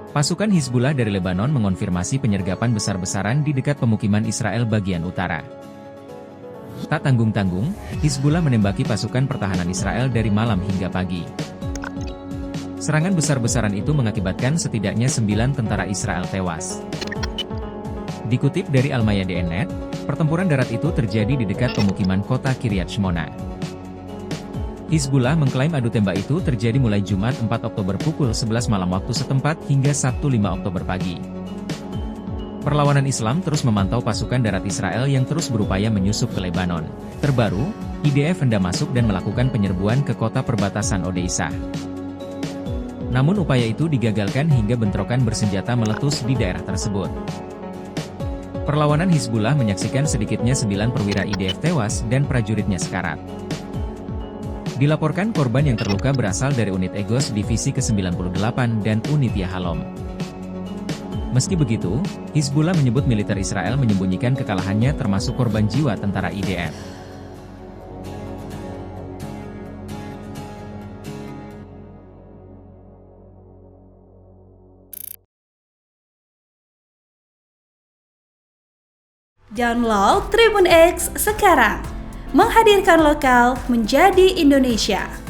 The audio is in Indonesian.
Pasukan Hizbullah dari Lebanon mengonfirmasi penyergapan besar-besaran di dekat pemukiman Israel bagian utara. Tak tanggung-tanggung, Hizbullah menembaki pasukan pertahanan Israel dari malam hingga pagi. Serangan besar-besaran itu mengakibatkan setidaknya 9 tentara Israel tewas. Dikutip dari Al-Mayadeen.net, pertempuran darat itu terjadi di dekat pemukiman kota Kiryat Shmona. Hizbullah mengklaim adu tembak itu terjadi mulai Jumat 4 Oktober pukul 11 malam waktu setempat hingga Sabtu 5 Oktober pagi. Perlawanan Islam terus memantau pasukan darat Israel yang terus berupaya menyusup ke Lebanon. Terbaru, IDF hendak masuk dan melakukan penyerbuan ke kota perbatasan Odeisa. Namun upaya itu digagalkan hingga bentrokan bersenjata meletus di daerah tersebut. Perlawanan Hizbullah menyaksikan sedikitnya 9 perwira IDF tewas dan prajuritnya sekarat. Dilaporkan korban yang terluka berasal dari unit Egos Divisi ke-98 dan unit Yahalom. Meski begitu, Hizbullah menyebut militer Israel menyembunyikan kekalahannya termasuk korban jiwa tentara IDF. Download Tribun X sekarang, menghadirkan lokal menjadi Indonesia.